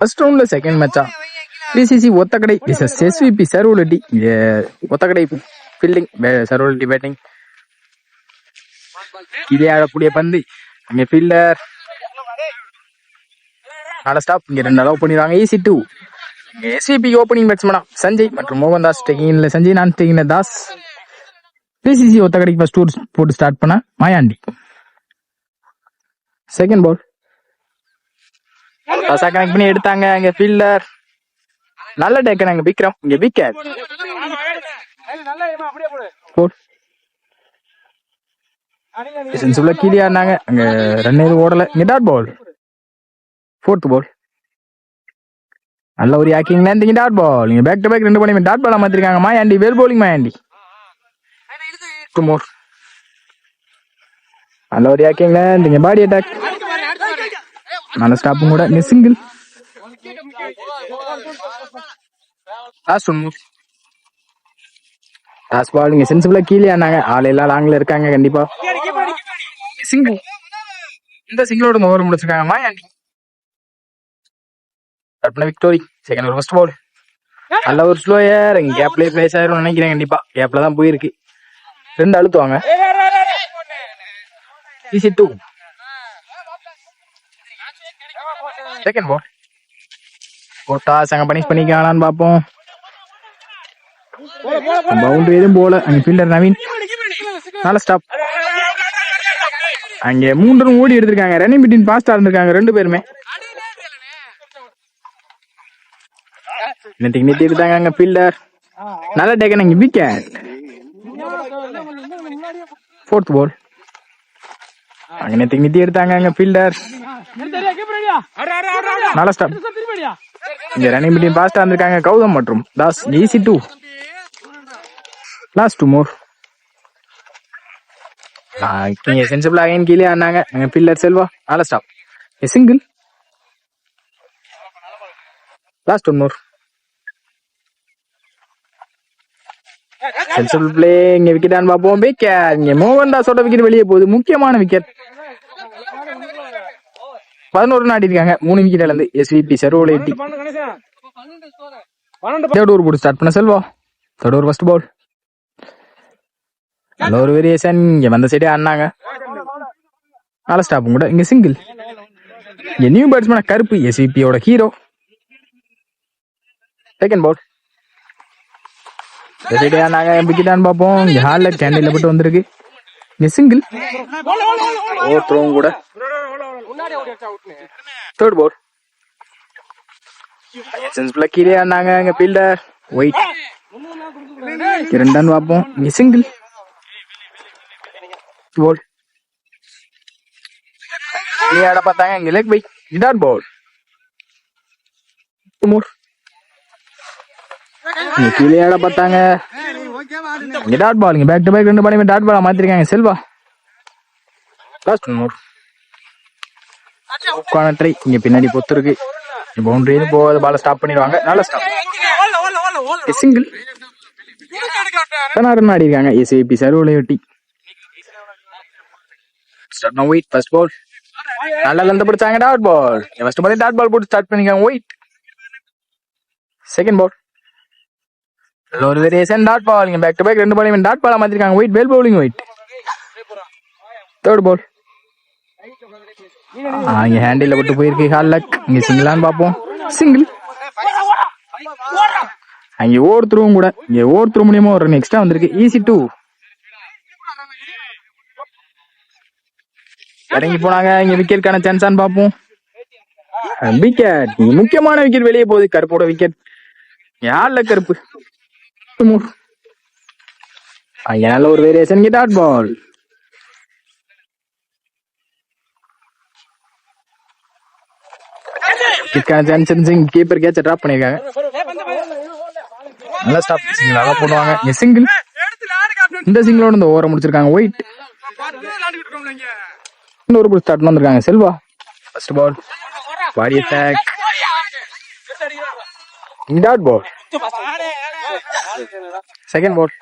First ரவுண்ட்ல second மேட்சா PCC Othakadai versus SVP சர்வலட்டி. ஒத்தக்கடை ஃபீல்டிங், சர்வலட்டி பேட்டிங். இதே ஆடக்கூடிய பந்து. இங்க ஃபீல்டர் நாலு ஸ்டாப். இங்க 2 அலோவ் பண்ணிடுவாங்க. ஈசி 2. எஸ்விபி ஓப்பனிங் பேட்ஸ்மேனா சஞ்சய் மற்றும் மோகன் தாஸ். டேக்கிங்ல சஞ்சய், நான் டேக்கிங்ல தாஸ். பிசிசி ஒத்தக்கடைக்கு ஃபர்ஸ்ட் டூர் போட்டு ஸ்டார்ட் பண்ண மாயாண்டி. செகண்ட் பால் கனெக்ட் பண்ணி எடுத்தாங்க. அங்க ஃபீல்டர் நல்ல டேக்கனாங்க விக்ரம். இங்க விக்கெட். கீழே ஆனாங்க. அங்க ரன் எதுவும் ஓடல. இங்க டாட் பால். ஃபோர்த் பால் நல்ல ஒரு ஆக்கிங்ல இங்க டாட் பால். இங்க பேக் டு பேக் 2 பண்ணி டாட் பாலா மாத்திருக்காங்க Mayandi. Well bowling Mayandi. Two more. நல்ல ஒரு ஆக்கிங்ல இங்க பாடி அட்டாக். நல்ல ஸ்டாப்பும் கூட. இங்க சிங்கிள். Last ball. இங்க சென்சிபிளா கீழே ஆனாங்க. ஆள் எல்லாம் லாங்ல இருக்காங்க கண்டிப்பா. சிங்கிள். இந்த சிங்கிளோட ஓவர் முடிச்சிருக்காங்க Mayandi. Victory. Second over first ball. நல்ல ஒரு ஸ்லோயர். இங்க கேப்லயே பிளேஸ் ஆயிரும் நினைக்கிறேன். கண்டிப்பா கேப்ல தான் போயிருக்கு. 2 அழுத்துவாங்க. ஈசி 2. செகண்ட் பால் போட்டா சங்க பனிஷ் பண்ணிக்கலான்னு பாப்போம். பவுண்டரி எதுவும் போல. அங்க ஃபீல்டர் நவீன். நல்ல ஸ்டாப். அங்க 3 ரன் ஓடி எடுத்திருக்காங்க. ரன்னிங் பிட்வீன் பாஸ்டா இருந்திருக்காங்க 2 பேருமே. நிறுத்தி எடுத்தாங்க அங்க ஃபீல்டர். நல்ல டேக்கன். அங்க விக்கெட். ஃபோர்த் பால் அங்க நிறுத்தி எடுத்தாங்க அங்க ஃபீல்டர். நல்ல ஸ்டாப். இங்க ரன்னிங் பிட்வீன் பாஸ்டா இருந்திருக்காங்க கௌதம் மற்றும் Das. Easy 2. Last 2 more. Sensible again கீழே ஆனாங்க அங்க ஃபீல்டர் செல்வா. நல்ல stop. Single. Last 1 more. Sensible play. இங்க விக்கெட் ஆன் பாப்போம். விக்கெட். இங்க மோகன் தாஸோட விக்கெட் வெளியே போகுது. முக்கியமான விக்கெட். 11 ரன் ஆடி இருக்காங்க. 3 விக்கெட் இழந்து எஸ்விபி சர்வலட்டி. தேர்ட் ஓவர் போட்டு ஸ்டார்ட் பண்ண Selva. Third over first ball. நல்ல ஒரு வேரியேஷன். இங்க வந்த சைடே ஆடினாங்க. நல்ல ஸ்டாப்பும் கூட. இங்க சிங்கிள். இங்க நியூ பேட்ஸ்மேன் கருப்பு. எஸ்விபியோட hero. Second ball. Wicket on பாப்போம். இங்க ஹால்ல கேண்டில் போட்டு வந்திருக்கு. இங்க சிங்கிள். ஓவர் த்ரோவும் கூட. Third ball. கீழே ஆனாங்க அங்க ஃபீல்டர் ஒயிட். 2 ரன் பார்ப்போம். இங்க சிங்கிள். பால் ஆட பார்த்தாங்க. இங்க லெக் பை. Dot ball. கீழே ஆட பார்த்தாங்க. இங்க டாட் பால். இங்க பேக் டு பேக் 2 பண்ணி டாட் பாலா மாத்திருக்காங்க செல்வா. லாஸ்ட் 1 மோர். ட்ரை. இங்க பின்னாடி பொத்து இருக்கு. பவுண்டரி போகாத பால ஸ்டாப் பண்ணிடுவாங்க. நல்ல ஸ்டாப். சிங்கிள். 16 ரன் ஆடி இருக்காங்க எஸ்விபி சர்வலட்டி. ஃபர்ஸ்ட் பால் நல்லா லந்த பிடிச்சாங்க. Dot ball. First ball dot ball போட்டு ஸ்டார்ட் பண்ணிருக்காங்க ஒயிட். செகண்ட் பால் ஒரு வேரியேஷன். Dot ball. இங்க back to back 2 ball dot பாலா மாத்திருக்காங்க ஒயிட். வெல் பவுலிங் ஒயிட். தேர்ட் பால் இங்க ஹேண்டில் போட்டு போயிருக்கு. Hard luck. இங்க சிங்கிளான்னு பாப்போம். சிங்கிள். அங்க ஓவர் த்ரூவும் கூட. இங்க ஓவர் த்ரூ மூலியமா ஒரு ரன் எக்ஸ்ட்ரா வந்திருக்கு. ஈசி 2. இறங்கி போனாங்க. இங்க விக்கெட்டுக்கான சான்ஸான்னு பாப்போம். விக்கெட். முக்கியமான விக்கெட் வெளியே போகுது. கருப்போட விக்கெட். யார்ல கருப்பு. நல்ல ஒரு வேரியேஷன். Dot ball. கீப்பர் கேட்ச டிராப் பண்ணிருக்காங்க. நல்ல ஸ்டாப். நல்லா போடுவாங்க. சிங்கிள். இந்த சிங்கிளோட இந்த ஓவரை முடிச்சிருக்காங்க ஒயிட். இன்னொரு ஸ்டார்ட் வந்திருக்காங்க Selva. First ball body attack. Dot ball. Second ball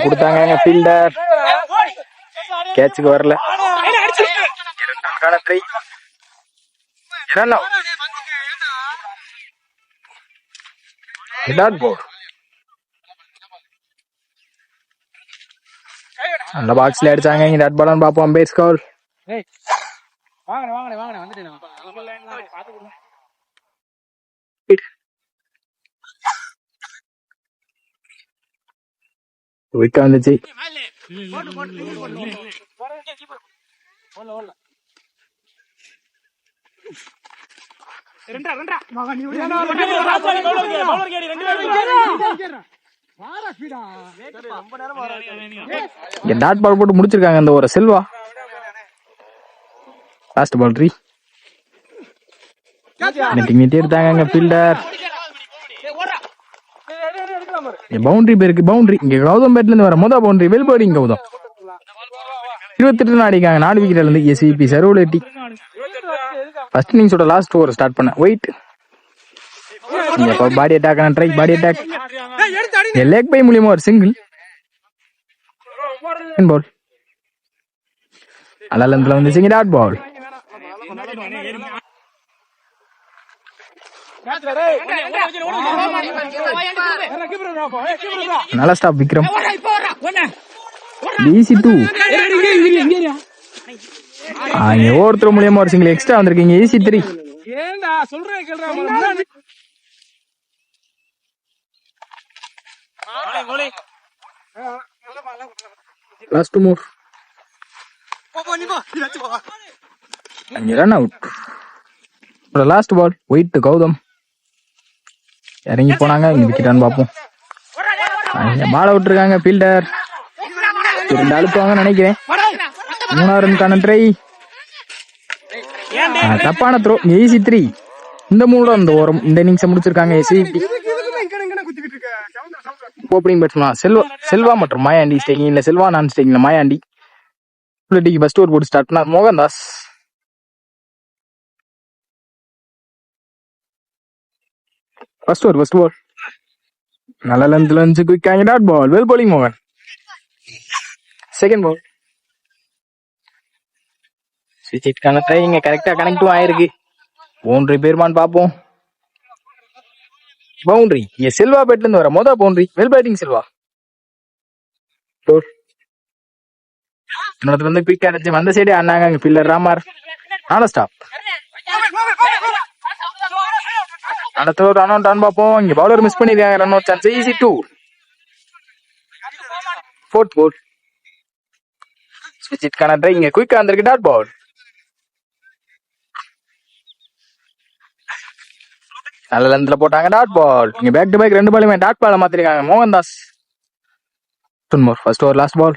கொடுத்தாங்க ஃபீல்டர். கேட்சுக்கு வரல. Dot ball. அந்த பாக்ஸ்ல அடிச்சாங்க. இங்க டாட் பால் பாப்போம். Umpire score. விக்க வந்துச்சு. டாட் பால் போட்டு முடிச்சிருக்காங்க அந்த ஒரு செல்வா. Last ball 3. எடுத்தாங்க ஃபீல்டர். பவுண்டரி பேருக்கு பவுண்டரி. இங்க கௌதம் பேட்ல இருந்து வர மொதல் பவுண்டரி. Well batting Gautham. 28 அடிக்காங்க 4 விக்கெட்ல இருந்து. எஸ்இபி சர்வலெட்டி. ஃபர்ஸ்ட் இன்னிங்ஸோட லாஸ்ட் ஓவர் ஸ்டார்ட் பண்ண. Wait. Body attack try. Body attack. Leg bye மூலியமா ஒரு சிங்கிள். பால். அலலந்தில் வந்து சிங்கிள் டாட் பால். நல்ல ஸ்டாப் விக்ரம். DC2. ஒவ்வொருத்தர் மூலியமா ஒரு சிங்கிள் எக்ஸ்ட்ரா வந்திருக்கீங்க. AC3. Last move. Run out. Last ball. Wait Gautam. இறங்கி போனாங்க. இங்க விக்கெட்டான்னு பாப்போம். பால் விட்டுருக்காங்க ஃபீல்டர். ரெண்டு அழுப்புவாங்க நினைக்கிறேன். 3 ரன்கான ட்ரை. தப்பான த்ரோ. AC3. இந்த மூணு அந்த ஓரம் இந்த இன்னிங்ஸ் முடிச்சிருக்காங்க. எஸ்இபி. ஓப்பனிங் பேட்ஸ்மேன் செல்வா மற்றும் மாயாண்டி ஸ்டேக்கிங் இல்ல செல்வா நான் ஸ்டேக்கிங்ல மாயாண்டி. ஃபர்ஸ்ட் ஓவர் போட்டு ஸ்டார்ட் பண்ணா மோகன்தாஸ். ஃபர்ஸ்ட் ஓவர் நல்ல லென்த்ல இருந்து குயிக்காங்க டாட் பால். வெல் bowling மோகன். Second ball. ஸ்விட்ச்க்கான ட்ரை இங்க கரெக்டா கனெக்டும் ஆயிருக்கு. பவுண்டரி பேர்மான்னு பாப்போம். பவுண்டரி. இங்க செல்வா பேட்ல இருந்து வர மொதல் பவுண்டரி. Well batting Selva. இன்னொருத்தர் வந்து குயிக்கா அடிச்சு வந்த சைடு ஆனாங்க. பில்லர் ராமர். நாலு ஸ்டாப். அடுத்த ஒரு ரன் அவுட் பாப்போம். இங்க பவுலர் மிஸ் பண்ணிருக்காங்க. Run out chance. AC2. Fourth ball. ஸ்விட்ச்க்கான ட்ரை இங்க குயிக்கா வந்திருக்கு டாட் பால். நல்ல லென்த்ல போட்டாங்க டாட் பால். இங்க பேக் டு பேக் 2 பாலுமே டாட் பால மாத்திருக்காங்க Mohandas. First over last ball.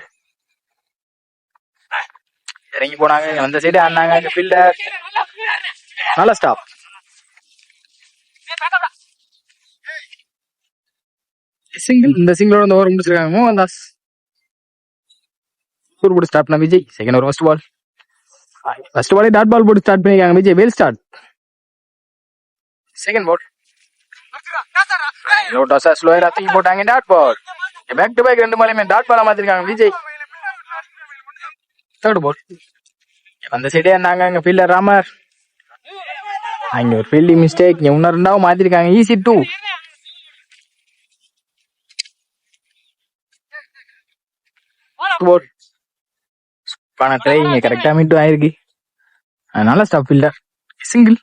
இறங்கி போனாங்க. அந்த சைடு ஆனாங்க ஃபீல்டர். நல்ல ஸ்டாப். சிங்கிள். இந்த சிங்கிளோட அந்த ஓவர் முடிச்சிருக்காங்க மோகன்தாஸ். போட்டு ஸ்டார்ட் பண்ண விஜய். செகண்ட் ஓவர் ஃபர்ஸ்ட் பாலே டாட் பால் போட்டு ஸ்டார்ட் பண்ணிருக்காங்க Vijay. Well start. Second ball. ஸ்லோயரா தூக்கி போட்டாங்க dot ball. Back to back 2 பாலுமே டாட் பாலா மாத்திருக்காங்க விஜய். Third ball. அந்த சைடே இருந்தாங்க ஃபீல்டர் ராமர். அங்க ஒரு ஃபீல்டிங் மிஸ்டேக். இன்னும் 2 மாத்திருக்காங்க. AC2. இங்க கரெக்டா மீட்டும் ஆயிருக்கு. நல்ல ஸ்டாப் ஃபீல்டர். சிங்கிள்.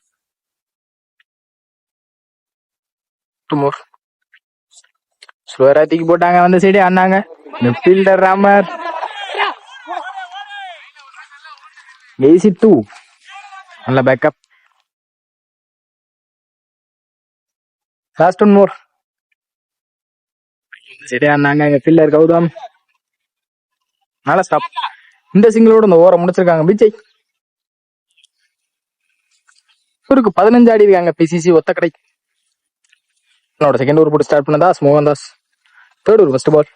ஸ்லோயரா தூக்கி போட்டாங்க. அந்த சைடே ஆனாங்க ஃபீல்டர் ராமர். AC2. நல்ல பேக்கப். Last one more. சரி ஆனாங்க ஃபீல்டர் கௌதம். நல்ல ஸ்டாப். இந்த சிங்கிளோட இந்த ஓவரை முடிச்சிருக்காங்க விஜய். இவருக்கு 15 ஆடி இருக்காங்க PCC ஒத்த கடை. செகண்ட் ஓவர் போட்டு ஸ்டார்ட் பண்ண Das Mohandas. Third over first ball.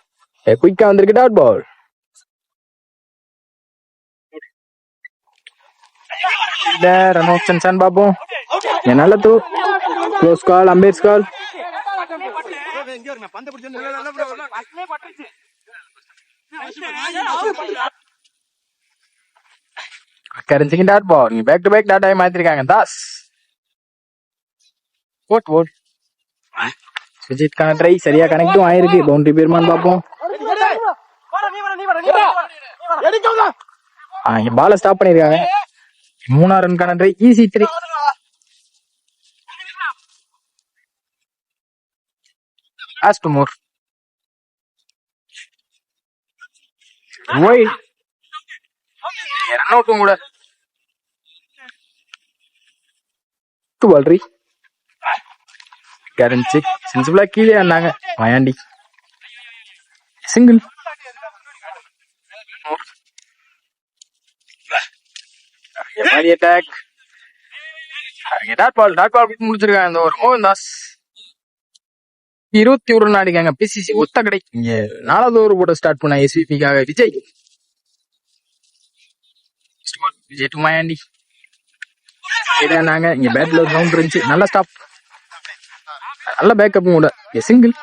குயிக்கா வந்திருக்கு dot ball. Run out chance பாப்போம். நல்ல தூ. Close call. Umpire's call. கரன்சிக்கு dot ball. Back to back dot ஆகி மாத்திருக்காங்க தாஸ். Fourth ball. சுஜித்கான ட்ரை சரியா கனெக்டும் ஆயிருக்கு. பவுண்டரி பேருமான்னு பார்ப்போம். இங்க பால ஸ்டாப் பண்ணிருக்காங்க. 3 ரன்கான try. Easy 3. Has 2 more. Wide. Run அவுட்டும் கூட. 2 ball 3. கேரன் செக் சென்சிபிளா கீழே ஆனாங்க Mayandi. Single. Attack. Dot ball முடிச்சிருக்காங்க. இந்த ஒரு மோகன்தாஸ் 21 ரன் ஆடிக்காங்க. பிசிசி ஒத்த கடை. இங்க 4வது ஓவர் போட்ட ஸ்டார்ட் பண்ண எஸ்விபிக்காக விஜய். விஜய் டு மாயாண்டி. இதானாங்க. இங்க பேட்ல ஒரு ரவுண்ட் இருந்துச்சு. நல்ல ஸ்டாப். நல்ல பேக்கப்பும் கூட. சிங்கிள்.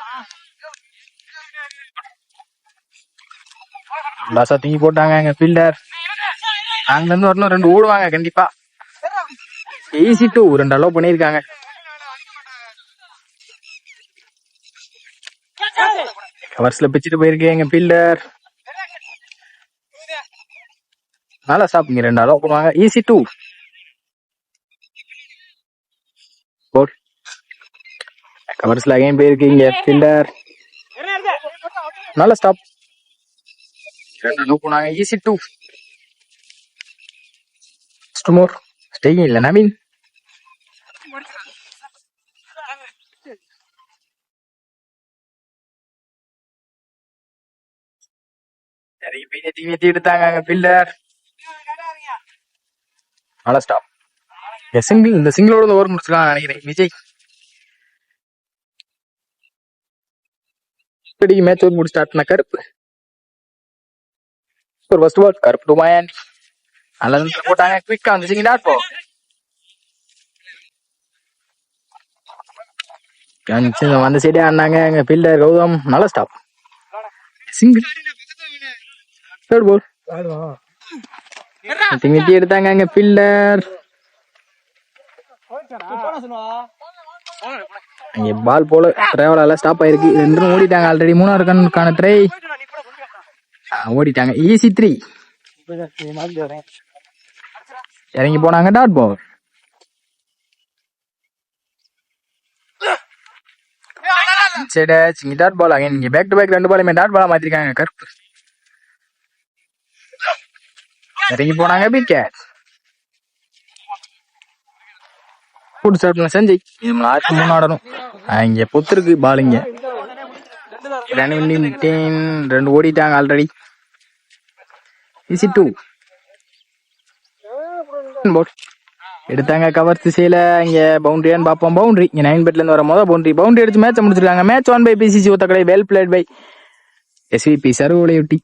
லாசா தூக்கி போட்டாங்க ஃபீல்டர். அங்க இருந்து வரணும். 2 ஓடுவாங்க கண்டிப்பா. ஈஸி 2 2 அலோவ் பண்ணிருக்காங்க. கவர்ஸ்ல பிச்சுட்டு போயிருக்கேன் எங்க ஃபீல்டர். நல்லா ஸ்டாப். இங்க 2 அலோவ் பண்ணுவாங்க. ஈஸி 2. போட். கவர்ஸ்ல அகைன் போயிருக்கீங்க ஃபீல்டர். நல்ல ஸ்டாப். 2 அலோவ் பண்ணுவாங்க. ஈஸி 2. மோர் ஸ்டேயிங் இல்ல நவீன். எடுத்தாங்க பில்லர். நல்ல ஸ்டாப். சிங்கிள். இந்த சிங்கிளோட ஓவர் முடிச்சிருக்காங்க நினைக்கிறேன் விஜய். மேட்ச் ஓவர் முடிச்சு ஸ்டார்ட் பண்ண கருப்பு. ஒரு ஃபர்ஸ்ட் பால் கருப்பு டு மாயாண்டி. நல்ல போட்டாங்க. குயிக்கா வந்துச்சு டாட் பால். அந்த சைடே ஆனாங்க எங்க ஃபீல்டர் கௌதம். நல்ல ஸ்டாப். சிங்கிள். Third ball. திமிட்டி எடுத்தாங்க எங்க ஃபீல்டர். இங்க பால் போல டிராவலால ஸ்டாப் ஆயிருக்கு. 2 ஓடிட்டாங்க ஆல்ரெடி. 3வது ரன்னுக்கான ட்ரை ஓடிட்டாங்க. ஈஸி 3. இறங்கி போனாங்க. Dot ball. Dot ball again. இங்க பேக் டு பேக் 2 பாலுமே டாட் பாலா மாத்திருக்காங்க கருப்பு. இறங்கி போனாங்க. விக்கெட். செஞ்சு 3 ஆடணும். இங்க பொத்துருக்கு பாலுங்க. 2 ஓடிட்டாங்க ஆல்ரெடி. ஈஸி 2. எடுத்தாங்க கவர் திசையில. இங்க பவுண்டரியான்னு பாப்போம். பவுண்டரி. இங்க 9 பேட்ல இருந்து வர மொதல் பவுண்டரி அடிச்சு மேட்ச் முடிச்சிருக்காங்க. Match 1 by PCC Othakadai. Well played by SVP சர்வோலையொட்டி.